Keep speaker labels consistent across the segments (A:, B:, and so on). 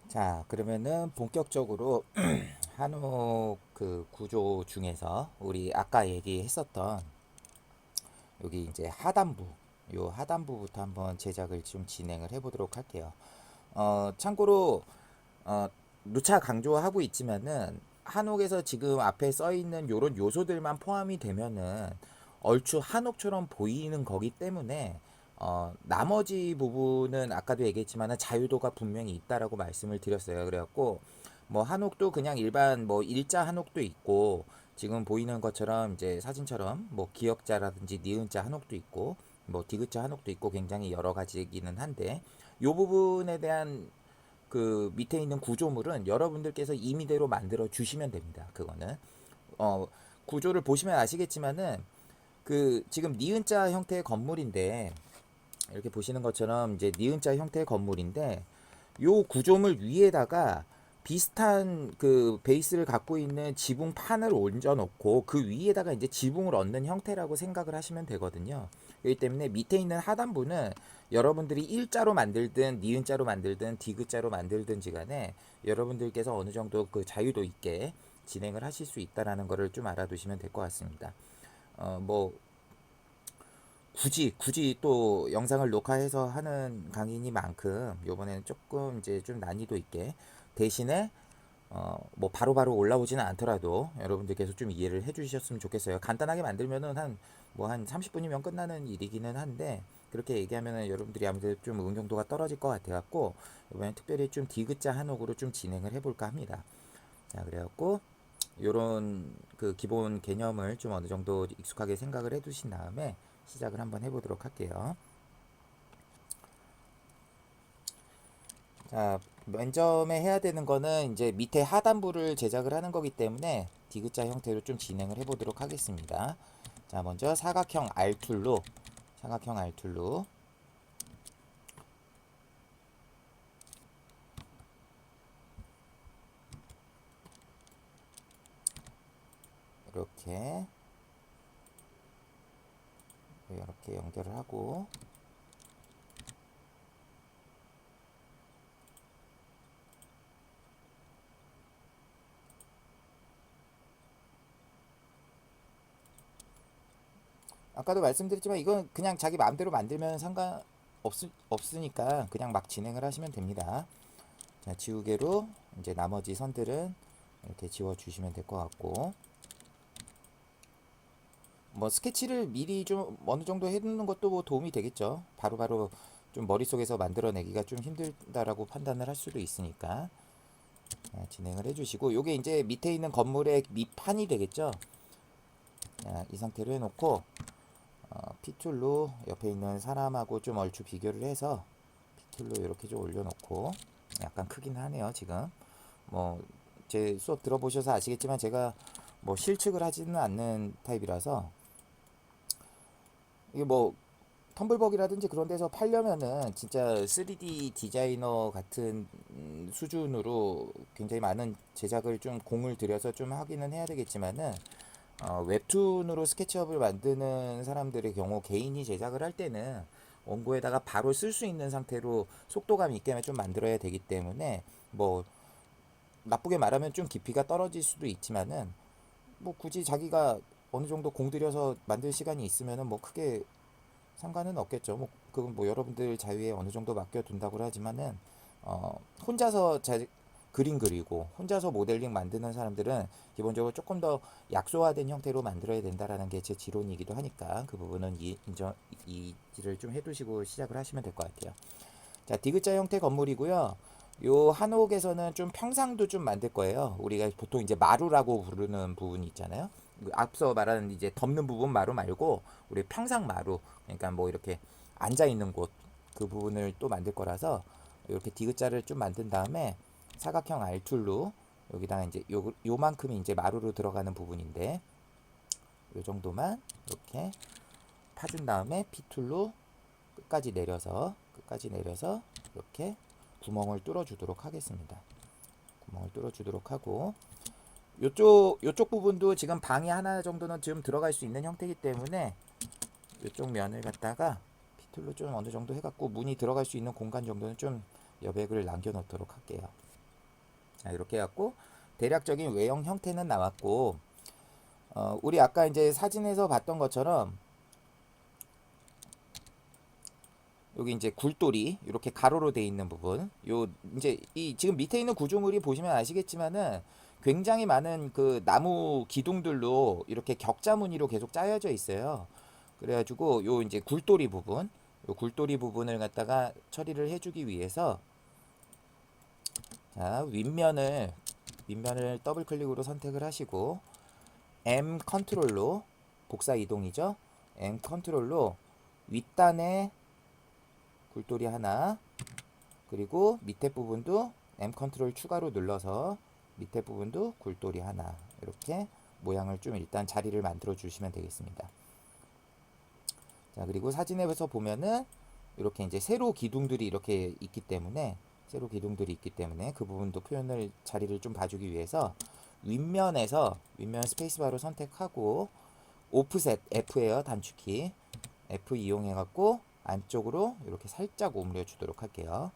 A: 자, 그러면은 본격적으로 한옥 그 구조 중에서 우리 아까 얘기했었던 여기 이제 하단부, 요 하단부부터 한번 제작을 좀 진행을 해보도록 할게요. 참고로 어, 누차 강조하고 있지만은 한옥에서 지금 앞에 써 있는 요런 요소들만 포함이 되면은 얼추 한옥처럼 보이는 거기 때문에 나머지 부분은 아까도 얘기했지만은 자유도가 분명히 있다라고 말씀을 드렸어요. 그래갖고 뭐 한옥도 그냥 일반 뭐 일자 한옥도 있고 지금 보이는 것처럼 이제 사진처럼 뭐 기역자라든지 니은자 한옥도 있고 뭐 디귿자 한옥도 있고 굉장히 여러 가지이기는 한데 요 부분에 대한 그 밑에 있는 구조물은 여러분들께서 임의대로 만들어 주시면 됩니다. 그거는 어 구조를 보시면 아시겠지만은 그 지금 니은자 형태의 건물인데 이렇게 보시는 것처럼 이제 니은자 형태의 건물인데 요 구조물 위에다가 비슷한 그 베이스를 갖고 있는 지붕판을 얹어 놓고 그 위에다가 이제 지붕을 얹는 형태라고 생각을 하시면 되거든요. 그렇기 때문에 밑에 있는 하단부는 여러분들이 일자로 만들든 니은자로 만들든 디귿자로 만들든지 간에 여러분들께서 어느 정도 그 자유도 있게 진행을 하실 수 있다라는 거를 좀 알아두시면 될 것 같습니다. 뭐 굳이 또 영상을 녹화해서 하는 강의니만큼 요번에는 조금 이제 좀 난이도 있게 대신에 뭐 바로바로 올라오지는 않더라도 여러분들께서 좀 이해를 해 주셨으면 좋겠어요. 간단하게 만들면은 한 30분이면 끝나는 일이기는 한데 그렇게 얘기하면은 여러분들이 아무래도 좀 응용도가 떨어질 것 같아 갖고 이번에 특별히 좀 디귿자 한옥으로 좀 진행을 해볼까 합니다. 자, 그래갖고 요런 그 기본 개념을 좀 어느 정도 익숙하게 생각을 해 두신 다음에 시작을 한번 해보도록 할게요. 자, 맨 처음에 해야 되는 거는 이제 밑에 하단부를 제작을 하는 거기 때문에 디귿자 형태로 좀 진행을 해보도록 하겠습니다. 자, 먼저 사각형 알툴로 이렇게 이렇게 연결을 하고 아까도 말씀드렸지만 이건 그냥 자기 마음대로 만들면 없으니까 그냥 막 진행을 하시면 됩니다. 자, 지우개로 이제 나머지 선들은 이렇게 지워 주시면 될 것 같고 뭐 스케치를 미리 좀 어느 정도 해두는 것도 뭐 도움이 되겠죠. 바로바로 좀 머릿속에서 만들어내기가 좀 힘들다라고 판단을 할 수도 있으니까 진행을 해주시고 요게 이제 밑에 있는 건물의 밑판이 되겠죠. 이 상태로 해놓고 피툴로 옆에 있는 사람하고 좀 얼추 비교를 해서 피툴로 이렇게 좀 올려놓고 약간 크긴 하네요 지금. 뭐 제 수업 들어보셔서 아시겠지만 제가 뭐 실측을 하지는 않는 타입이라서 이게 뭐 텀블벅이라든지 그런 데서 팔려면은 진짜 3D 디자이너 같은 수준으로 굉장히 많은 제작을 좀 공을 들여서 좀 하기는 해야 되겠지만은 웹툰으로 스케치업을 만드는 사람들의 경우 개인이 제작을 할 때는 원고에다가 바로 쓸 수 있는 상태로 속도감 있게 좀 만들어야 되기 때문에 뭐 나쁘게 말하면 좀 깊이가 떨어질 수도 있지만은 뭐 굳이 자기가 어느 정도 공들여서 만들 시간이 있으면은 뭐 크게 상관은 없겠죠. 뭐 그건 뭐 여러분들 자유에 어느 정도 맡겨둔다고 하지만은 혼자서 그림 그리고 혼자서 모델링 만드는 사람들은 기본적으로 조금 더 약소화된 형태로 만들어야 된다라는 게 제 지론이기도 하니까 그 부분은 이지를 좀 해두시고 시작을 하시면 될 것 같아요. 자, 디귿자 형태 건물이고요. 요 한옥에서는 좀 평상도 좀 만들 거예요. 우리가 보통 이제 마루라고 부르는 부분이 있잖아요. 그 앞서 말하는 이제 덮는 부분 마루 말고 우리 평상 마루, 그러니까 뭐 이렇게 앉아 있는 곳 그 부분을 또 만들 거라서 이렇게 디귿자를 좀 만든 다음에 사각형 알툴로 여기다가 이제 요만큼이 이제 마루로 들어가는 부분인데 요 정도만 이렇게 파준 다음에 피툴로 끝까지 내려서 이렇게 구멍을 뚫어 주도록 하겠습니다. 구멍을 뚫어 주도록 하고 요쪽 부분도 지금 방이 하나 정도는 지금 들어갈 수 있는 형태이기 때문에 요쪽 면을 갖다가 피툴로 좀 어느 정도 해갖고 문이 들어갈 수 있는 공간 정도는 좀 여백을 남겨 놓도록 할게요. 자, 이렇게 해갖고 대략적인 외형 형태는 나왔고, 우리 아까 이제 사진에서 봤던 것처럼 여기 이제 굴돌이 이렇게 가로로 돼 있는 부분, 요 이제 이 지금 밑에 있는 구조물이 보시면 아시겠지만은 굉장히 많은 그 나무 기둥들로 이렇게 격자 무늬로 계속 짜여져 있어요. 그래가지고 요 이제 굴돌이 부분, 요 굴돌이 부분을 갖다가 처리를 해주기 위해서, 자, 윗면을 더블 클릭으로 선택을 하시고 M 컨트롤로 복사 이동이죠. M 컨트롤로 윗단에 굴돌이 하나, 그리고 밑에 부분도 M 컨트롤 추가로 눌러서 밑에 부분도 굴돌이 하나, 이렇게 모양을 좀 일단 자리를 만들어 주시면 되겠습니다. 자, 그리고 사진에서 보면은 이렇게 이제 세로 기둥들이 이렇게 있기 때문에 그 부분도 표현을 자리를 좀 봐주기 위해서 윗면 스페이스바로 선택하고 오프셋 F예요. 단축키 F 이용해 갖고 안쪽으로 이렇게 살짝 오므려 주도록 할게요.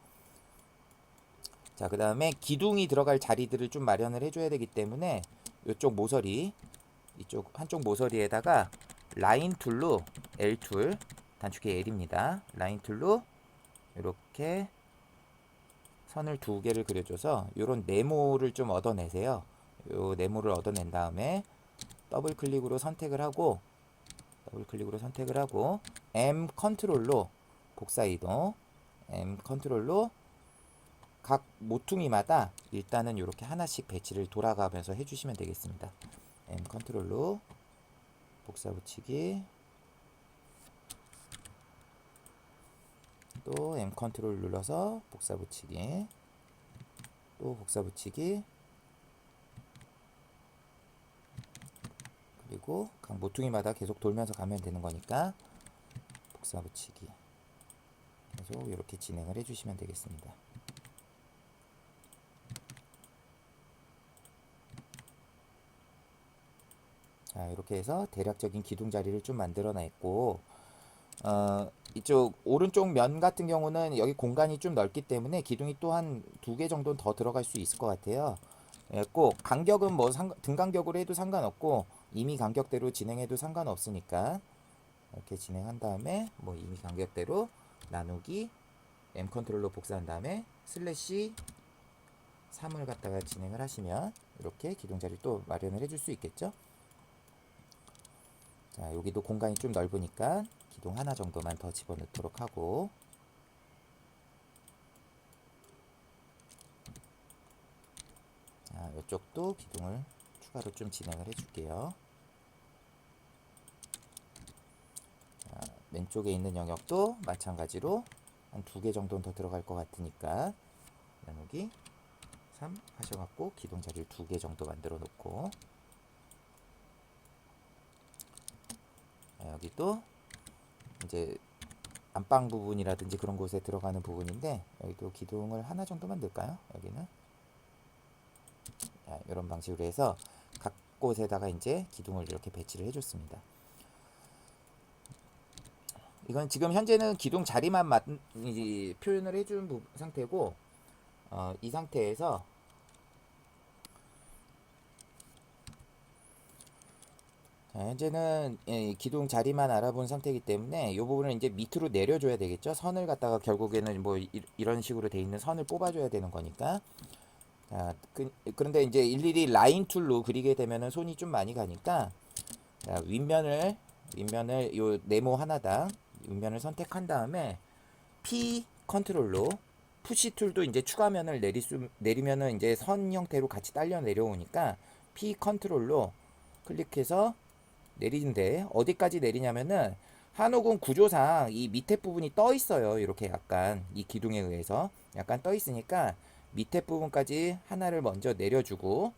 A: 자, 그 다음에 기둥이 들어갈 자리들을 좀 마련을 해줘야 되기 때문에 이쪽 한쪽 모서리에다가 라인 툴로 L툴, 단축키 L입니다. 라인 툴로 이렇게 선을 두 개를 그려줘서 이런 네모를 좀 얻어내세요. 요 네모를 얻어낸 다음에 더블 클릭으로 선택을 하고 M 컨트롤로 복사 이동, M 컨트롤로 각 모퉁이마다 일단은 이렇게 하나씩 배치를 돌아가면서 해주시면 되겠습니다. M 컨트롤로 복사 붙이기, 또 M 컨트롤 눌러서 복사 붙이기, 또 복사 붙이기, 그리고 각 모퉁이마다 계속 돌면서 가면 되는 거니까 복사 붙이기, 계속 이렇게 진행을 해주시면 되겠습니다. 자, 이렇게 해서 대략적인 기둥 자리를 좀 만들어 냈고, 이쪽 오른쪽 면 같은 경우는 여기 공간이 좀 넓기 때문에 기둥이 또 한 두 개 정도는 더 들어갈 수 있을 것 같아요. 꼭 간격은 뭐 등간격으로 해도 상관없고 이미 간격대로 진행해도 상관없으니까 이렇게 진행한 다음에 뭐 이미 간격대로 나누기 M 컨트롤로 복사한 다음에 슬래시 3을 갖다가 진행을 하시면 이렇게 기둥 자리 또 마련을 해줄 수 있겠죠. 자, 여기도 공간이 좀 넓으니까 기둥 하나 정도만 더 집어넣도록 하고, 자, 이쪽도 기둥을 추가로 좀 진행을 해줄게요. 자, 왼쪽에 있는 영역도 마찬가지로 한 두 개 정도는 더 들어갈 것 같으니까 나누기 3 하셔갖고 기둥 자리를 두 개 정도 만들어 놓고, 여기도 이제 안방 부분이라든지 그런 곳에 들어가는 부분인데 여기도 기둥을 하나 정도만 넣을까요? 여기는 이런 방식으로 해서 각 곳에다가 이제 기둥을 이렇게 배치를 해줬습니다. 이건 지금 현재는 기둥 자리만 표현을 해준 상태고, 이 상태에서 자, 현재는 기둥 자리만 알아본 상태이기 때문에 이 부분을 이제 밑으로 내려줘야 되겠죠. 선을 갖다가 결국에는 뭐 이런 식으로 돼 있는 선을 뽑아줘야 되는 거니까. 자, 그런데 이제 일일이 라인 툴로 그리게 되면은 손이 좀 많이 가니까, 자, 윗면을 요 네모 하나당 윗면을 선택한 다음에 P 컨트롤로 푸시 툴도 이제 추가면을 내리면은 이제 선 형태로 같이 딸려 내려오니까 P 컨트롤로 클릭해서 내리는데, 어디까지 내리냐면은 한옥은 구조상 이 밑에 부분이 떠 있어요. 이렇게 약간 이 기둥에 의해서 약간 떠 있으니까 밑에 부분까지 하나를 먼저 내려주고,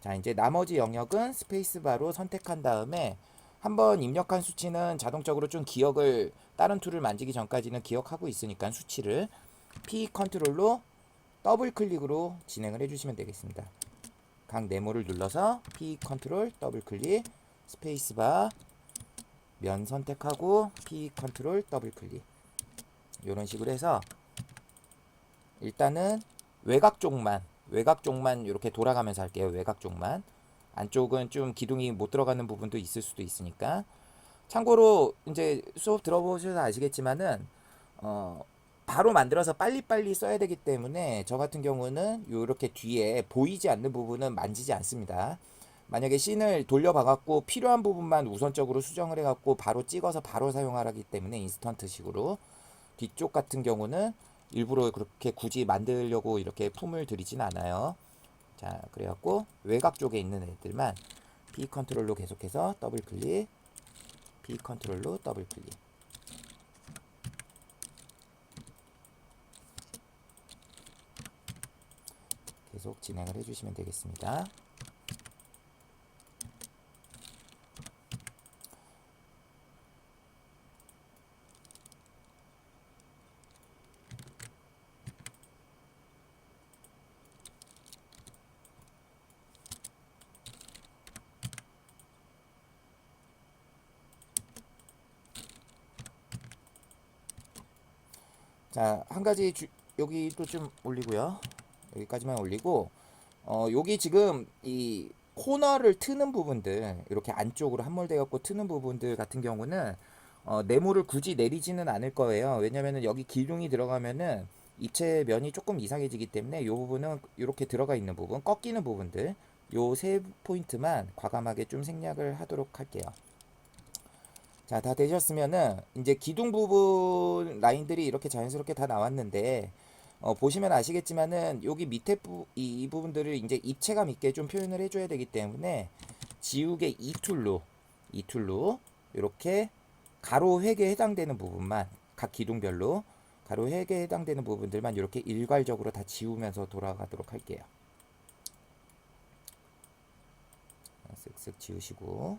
A: 자, 이제 나머지 영역은 스페이스바로 선택한 다음에 한번 입력한 수치는 자동적으로 좀 기억을, 다른 툴을 만지기 전까지는 기억하고 있으니까 수치를 P 컨트롤로 더블 클릭으로 진행을 해주시면 되겠습니다. 각 네모를 눌러서 P 컨트롤 더블 클릭, 스페이스바, 면 선택하고 P 컨트롤 더블 클릭, 이런 식으로 해서 일단은 외곽 외곽 쪽만 이렇게 돌아가면서 할게요. 외곽 쪽만. 안쪽은 좀 기둥이 못 들어가는 부분도 있을 수도 있으니까. 참고로 이제 수업 들어보셔서 아시겠지만은 어 바로 만들어서 빨리빨리 써야 되기 때문에 저 같은 경우는 이렇게 뒤에 보이지 않는 부분은 만지지 않습니다. 만약에 씬을 돌려봐갖고 필요한 부분만 우선적으로 수정을 해갖고 바로 찍어서 바로 사용하기 때문에 인스턴트식으로 뒤쪽 같은 경우는 일부러 그렇게 굳이 만들려고 이렇게 품을 들이진 않아요. 자, 그래갖고 외곽 쪽에 있는 애들만 P 컨트롤로 계속해서 더블 클릭, P 컨트롤로 더블 클릭. 계속 진행을 해주시면 되겠습니다. 자, 한 가지 여기도 좀 올리고요. 여기까지만 올리고 여기 지금 이 코너를 트는 부분들 이렇게 안쪽으로 함몰돼 갖고 트는 부분들 같은 경우는 네모를 굳이 내리지는 않을 거예요. 왜냐면은 여기 기둥이 들어가면은 입체 면이 조금 이상해지기 때문에 이 부분은 이렇게 들어가 있는 부분, 꺾이는 부분들 요 세 포인트만 과감하게 좀 생략을 하도록 할게요. 자, 다 되셨으면은 이제 기둥 부분 라인들이 이렇게 자연스럽게 다 나왔는데 보시면 아시겠지만은 여기 밑에 이 부분들을 이제 입체감 있게 좀 표현을 해줘야 되기 때문에 지우개 이 툴로 이렇게 가로 획에 해당되는 부분만 각 기둥별로 가로 획에 해당되는 부분들만 이렇게 일괄적으로 다 지우면서 돌아가도록 할게요. 쓱쓱 지우시고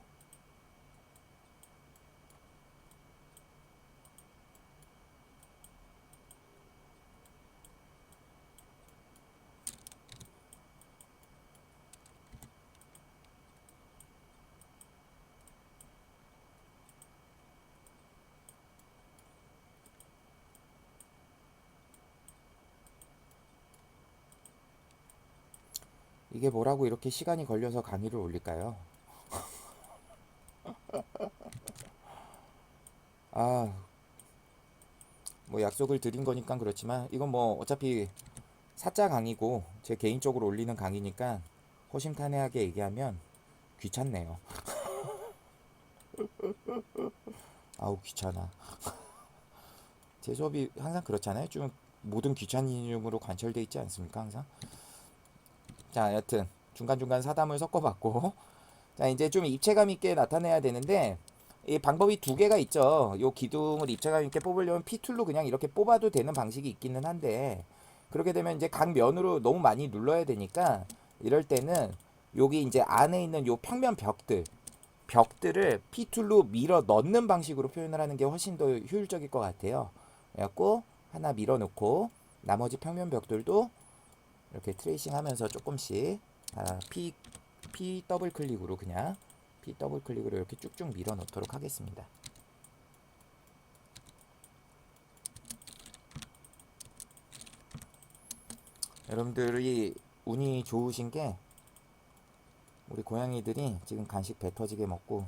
A: 이게 뭐라고 이렇게 시간이 걸려서 강의를 올릴까요? 아, 뭐 약속을 드린 거니까 그렇지만 이건 뭐 어차피 사자 강의고 제 개인적으로 올리는 강의니까 허심탄회하게 얘기하면 귀찮네요. 아우 귀찮아. 제 수업이 항상 그렇잖아요. 좀 모든 귀차니즘으로 관철돼 있지 않습니까? 항상. 자, 여튼 중간중간 사담을 섞어봤고 자 이제 좀 입체감 있게 나타내야 되는데 이 방법이 두 개가 있죠. 요 기둥을 입체감 있게 뽑으려면 P 툴로 그냥 이렇게 뽑아도 되는 방식이 있기는 한데 그렇게 되면 이제 각 면으로 너무 많이 눌러야 되니까 이럴 때는 여기 이제 안에 있는 요 평면 벽들을 P 툴로 밀어 넣는 방식으로 표현을 하는 게 훨씬 더 효율적일 것 같아요. 그래갖고 하나 밀어 놓고 나머지 평면 벽들도 이렇게 트레이싱 하면서 조금씩 P 더블 클릭으로 그냥 P 더블 클릭으로 이렇게 쭉쭉 밀어 놓도록 하겠습니다. 여러분들이 운이 좋으신 게 우리 고양이들이 지금 간식 배 터지게 먹고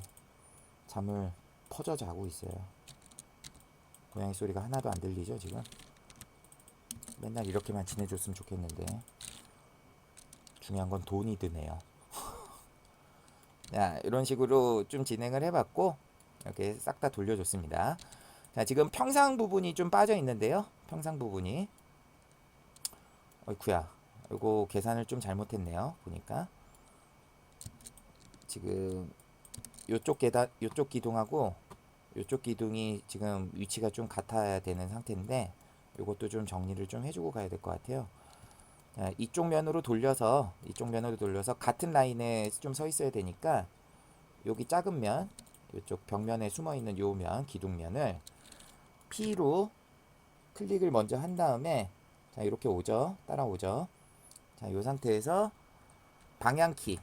A: 잠을 퍼져 자고 있어요. 고양이 소리가 하나도 안 들리죠 지금? 맨날 이렇게만 지내줬으면 좋겠는데 중요한 건 돈이 드네요. 자, 이런 식으로 좀 진행을 해봤고 이렇게 싹 다 돌려줬습니다. 자, 지금 평상 부분이 좀 빠져 있는데요. 평상 부분이 어이쿠야 이거 계산을 좀 잘못했네요. 보니까 지금 요쪽 기둥하고 요쪽 기둥이 지금 위치가 좀 같아야 되는 상태인데 이것도 좀 정리를 좀 해주고 가야 될 것 같아요. 자, 이쪽 면으로 돌려서 같은 라인에 좀 서 있어야 되니까 여기 작은 면 이쪽 벽면에 숨어 있는 요 면 기둥면을 P로 클릭을 먼저 한 다음에 자 이렇게 오죠. 따라오죠. 자, 이 상태에서 방향키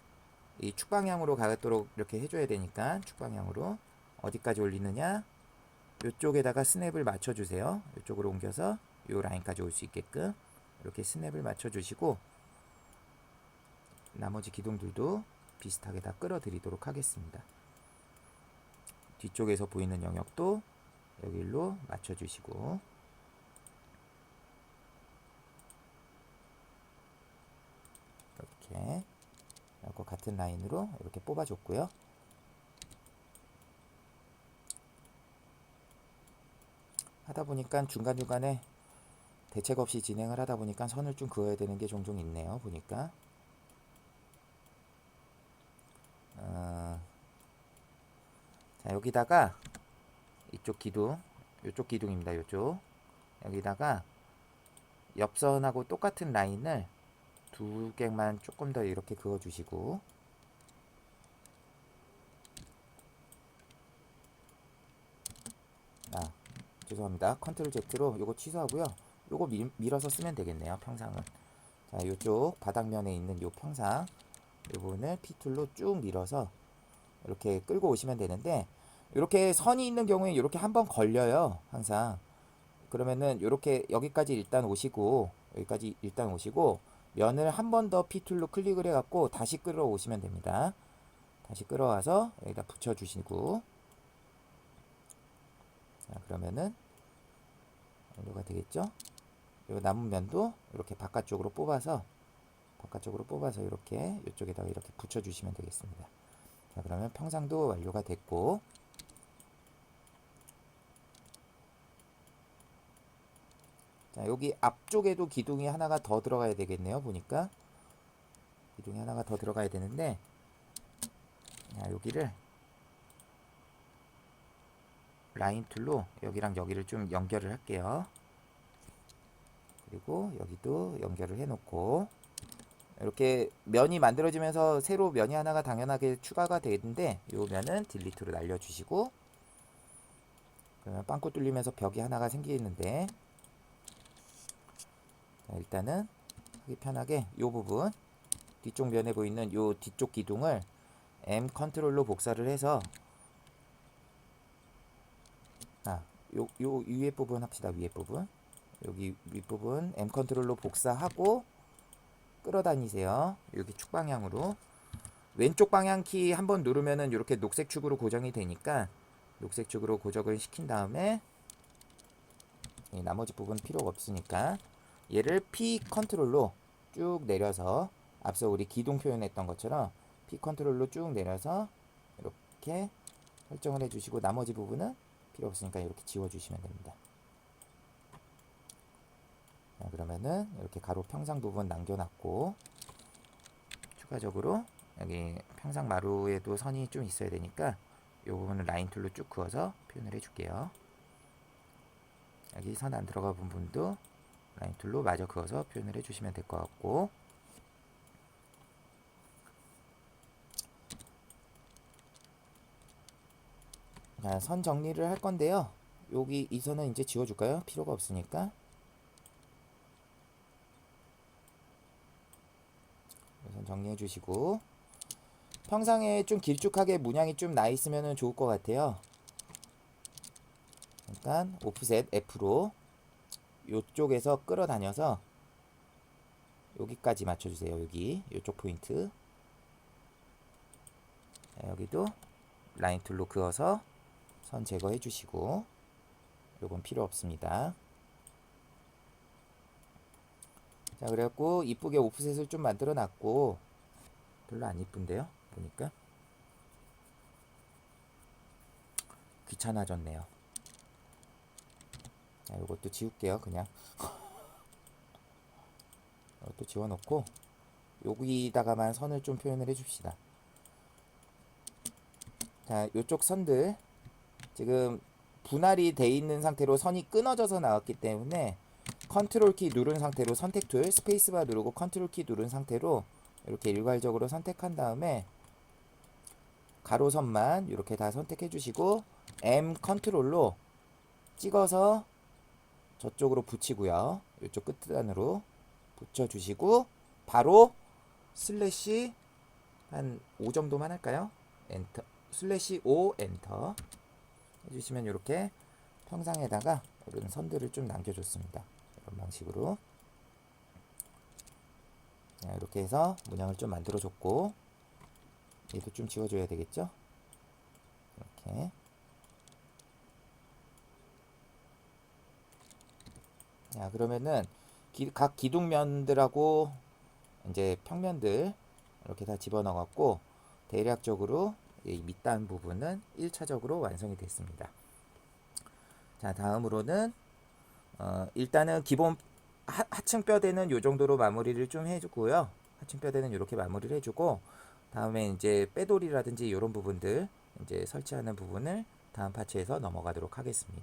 A: 이 축방향으로 가도록 이렇게 해줘야 되니까 축방향으로 어디까지 올리느냐 이쪽에다가 스냅을 맞춰주세요. 이쪽으로 옮겨서 이 라인까지 올 수 있게끔 이렇게 스냅을 맞춰주시고 나머지 기둥들도 비슷하게 다 끌어들이도록 하겠습니다. 뒤쪽에서 보이는 영역도 여기로 맞춰주시고, 이렇게 하고 같은 라인으로 이렇게 뽑아줬고요. 하다 보니까 중간중간에 대책 없이 진행을 하다 보니까 선을 좀 그어야 되는 게 종종 있네요. 보니까 자, 여기다가 이쪽 기둥, 이쪽 기둥입니다. 이쪽 여기다가 옆선하고 똑같은 라인을 두 개만 조금 더 이렇게 그어주시고, 죄송합니다. 컨트롤 Z로 요거 취소하고요. 요거 밀어서 쓰면 되겠네요. 평상은. 자, 요쪽 바닥면에 있는 요 평상 요 부분을 P툴로 쭉 밀어서 이렇게 끌고 오시면 되는데, 이렇게 선이 있는 경우에 이렇게 한번 걸려요. 항상. 그러면은 이렇게 여기까지 일단 오시고, 여기까지 일단 오시고, 면을 한 번 더 P툴로 클릭을 해갖고 다시 끌어오시면 됩니다. 다시 끌어와서 여기다 붙여주시고, 자, 그러면은 완료가 되겠죠? 요 남은 면도 이렇게 바깥쪽으로 뽑아서 이렇게 이쪽에다가 이렇게 붙여주시면 되겠습니다. 자, 그러면 평상도 완료가 됐고, 자, 여기 앞쪽에도 기둥이 하나가 더 들어가야 되겠네요. 보니까 기둥이 하나가 더 들어가야 되는데, 자, 여기를 라인 툴로 여기랑 여기를 좀 연결을 할게요. 그리고 여기도 연결을 해 놓고, 이렇게 면이 만들어지면서 새로 면이 하나가 당연하게 추가가 되는데, 요 면은 딜리트로 날려주시고, 그러면 빵꾸 뚫리면서 벽이 하나가 생기는데, 자, 일단은 하기 편하게 요 부분 뒤쪽 면에 보이는 요 뒤쪽 기둥을 M 컨트롤로 복사를 해서, 요 위에 부분 합시다. 위에 부분, 여기 윗부분 M 컨트롤로 복사하고 끌어다니세요. 여기 축 방향으로. 왼쪽 방향 키 한번 누르면은 이렇게 녹색 축으로 고정이 되니까 녹색 축으로 고정을 시킨 다음에, 나머지 부분 필요가 없으니까 얘를 P 컨트롤로 쭉 내려서, 앞서 우리 기둥 표현했던 것처럼 P 컨트롤로 쭉 내려서 이렇게 설정을 해주시고, 나머지 부분은 필요 없으니까 이렇게 지워주시면 됩니다. 자, 그러면은 이렇게 가로 평상 부분 남겨놨고, 추가적으로 여기 평상 마루에도 선이 좀 있어야 되니까 이 부분을 라인 툴로 쭉 그어서 표현을 해줄게요. 여기 선 안 들어가 본 부분도 라인 툴로 마저 그어서 표현을 해주시면 될 것 같고, 자, 선 정리를 할 건데요. 여기 이 선은 이제 지워줄까요? 필요가 없으니까. 선 정리해 주시고, 평상에 좀 길쭉하게 문양이 좀 나 있으면 좋을 것 같아요. 일단 오프셋 F로 요쪽에서 끌어다녀서 여기까지 맞춰주세요. 여기 요쪽 포인트. 자, 여기도 라인 툴로 그어서 선 제거해 주시고, 요건 필요 없습니다. 자, 그래갖고 이쁘게 오프셋을 좀 만들어 놨고, 별로 안 이쁜데요? 보니까 귀찮아졌네요. 자, 요것도 지울게요. 그냥 이것도 지워놓고 여기다가만 선을 좀 표현을 해줍시다. 자, 요쪽 선들 지금 분할이 돼 있는 상태로 선이 끊어져서 나왔기 때문에 컨트롤 키 누른 상태로 선택 툴 스페이스바 누르고 컨트롤 키 누른 상태로 이렇게 일괄적으로 선택한 다음에 가로선만 이렇게 다 선택해 주시고, M 컨트롤로 찍어서 저쪽으로 붙이고요. 이쪽 끝단으로 붙여 주시고, 바로 슬래시 한 5 정도만 할까요? 엔터, 슬래시 5 엔터 해주시면 이렇게 평상에다가 이런 선들을 좀 남겨줬습니다. 이런 방식으로. 자, 이렇게 해서 문양을 좀 만들어 줬고, 얘도 좀 지워줘야 되겠죠? 이렇게. 자, 그러면은 각 기둥면들하고 이제 평면들 이렇게 다 집어넣었고, 대략적으로 이 밑단 부분은 1차적으로 완성이 됐습니다. 자, 다음으로는 일단은 기본 하층 뼈대는 이 정도로 마무리를 좀 해주고요. 하층 뼈대는 이렇게 마무리를 해주고, 다음에 이제 빼돌이라든지 이런 부분들 이제 설치하는 부분을 다음 파츠에서 넘어가도록 하겠습니다.